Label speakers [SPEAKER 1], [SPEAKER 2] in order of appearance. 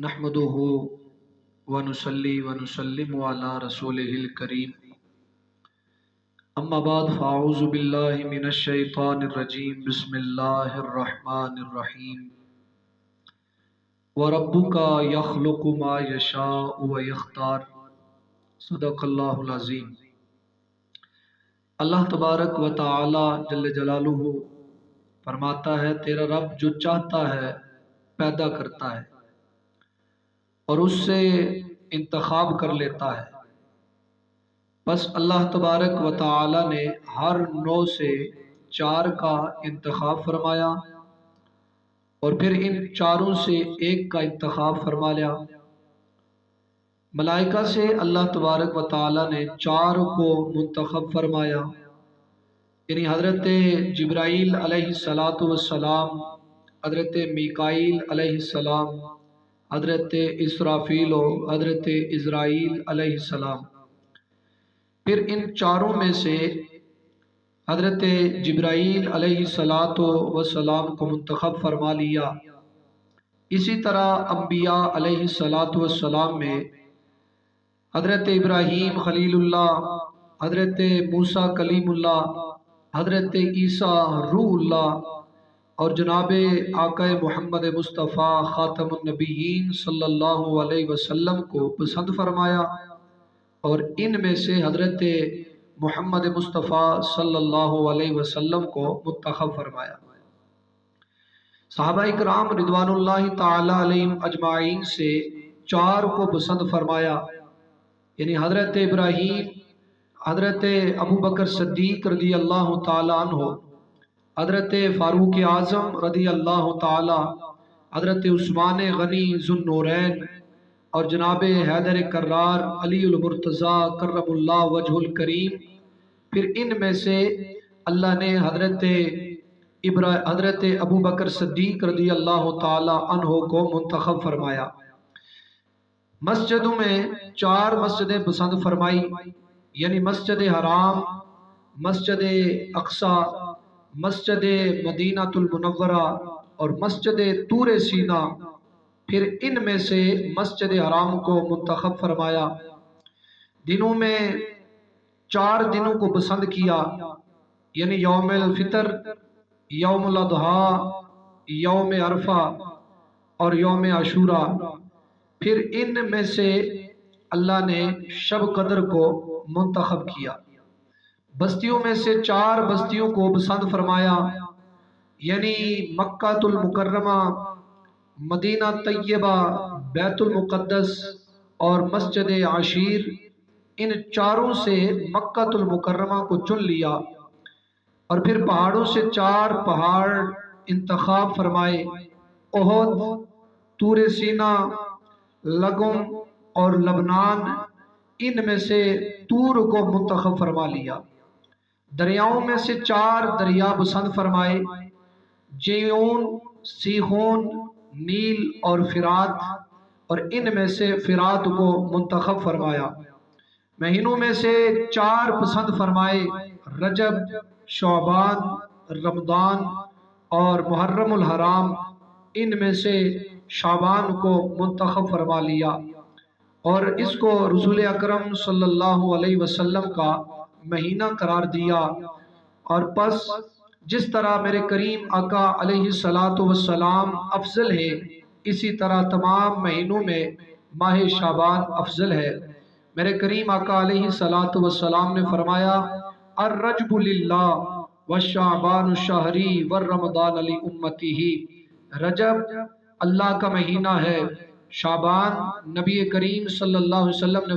[SPEAKER 1] نحمده ونصلي ونسلم على رسوله الكريم اما بعد فاعوذ بالله من الشیطان الرجیم بسم اللہ الرحمن الرحیم وربك يخلق ما يشاء ويختار صدق اللہ العظیم۔ اللہ تبارک و تعالی جل جلالہ فرماتا ہے تیرا رب جو چاہتا ہے پیدا کرتا ہے اور اس سے انتخاب کر لیتا ہے۔ بس اللہ تبارک و تعالی نے ہر 9 سے 4 کا انتخاب فرمایا اور پھر ان 4 سے 1 کا انتخاب فرما لیا۔ ملائکہ سے اللہ تبارک و تعالی نے 4 کو منتخب فرمایا، یعنی حضرت جبرائیل علیہ السلام، حضرت میکائیل علیہ السلام، حضرت اسرافیل و حضرت عزرائیل علیہ السلام۔ پھر ان 4 میں سے حضرت جبرائیل علیہ السلام کو منتخب فرما لیا۔ اسی طرح انبیاء علیہ السلام میں حضرت ابراہیم خلیل اللہ، حضرت موسیٰ کلیم اللہ، حضرت عیسیٰ روح اللہ اور جناب آقا محمد مصطفیٰ خاتم النبیین صلی اللہ علیہ وسلم کو پسند فرمایا، اور ان میں سے حضرت محمد مصطفیٰ صلی اللہ علیہ وسلم کو منتخب فرمایا۔ صحابہ اکرام رضوان اللہ تعالی علیہم اجمعین سے 4 کو پسند فرمایا، یعنی حضرت ابراہیم، حضرت ابوبکر صدیق رضی اللہ تعالی عنہ، حضرت فاروق اعظم رضی اللہ تعالی، حضرت عثمان غنی ذو النورین اور جناب حیدر کرار علی المرتضیٰ کرم اللہ وجہ الکریم۔ پھر ان میں سے اللہ نے حضرت ابوبکر صدیق رضی اللہ تعالی عنہ کو منتخب فرمایا۔ مسجدوں میں 4 مسجدیں پسند فرمائی، یعنی مسجد حرام، مسجد اقصی، مسجد مدینہ المنورہ اور مسجد طور سینا۔ پھر ان میں سے مسجد حرام کو منتخب فرمایا۔ دنوں میں 4 دنوں کو پسند کیا، یعنی یوم الفطر، یوم الاضحیٰ، یوم عرفہ اور یوم عاشوراء۔ پھر ان میں سے اللہ نے شب قدر کو منتخب کیا۔ بستیوں میں سے 4 بستیوں کو پسند فرمایا، یعنی مکہ المکرمہ، مدینہ طیبہ، بیت المقدس اور مسجد عشیر۔ ان 4 سے مکہ المکرمہ کو چن لیا، اور پھر پہاڑوں سے 4 پہاڑ انتخاب فرمائے، احد، طور سینا، لگم اور لبنان۔ ان میں سے طور کو منتخب فرما لیا۔ دریاؤں میں سے 4 دریا پسند فرمائے، جیون، سیہون، نیل اور فرات، اور ان میں سے فرات کو منتخب فرمایا۔ مہینوں میں سے 4 پسند فرمائے، رجب، شعبان، رمضان اور محرم الحرام۔ ان میں سے شعبان کو منتخب فرما لیا اور اس کو رسول اکرم صلی اللہ علیہ وسلم کا مہینہ قرار دیا۔ اور پس جس طرح میرے کریم آقا علیہ السلام افضل ہے، اسی طرح تمام مہینوں میں ماہ شعبان افضل ہے۔ میرے کریم آقا علیہ السلام نے فرمایا، الرجب للہ والشعبان شہری والرمضان لامتہ۔ رجب اللہ کا مہینہ ہے، شعبان نبی کریم صلی اللہ علیہ وسلم نے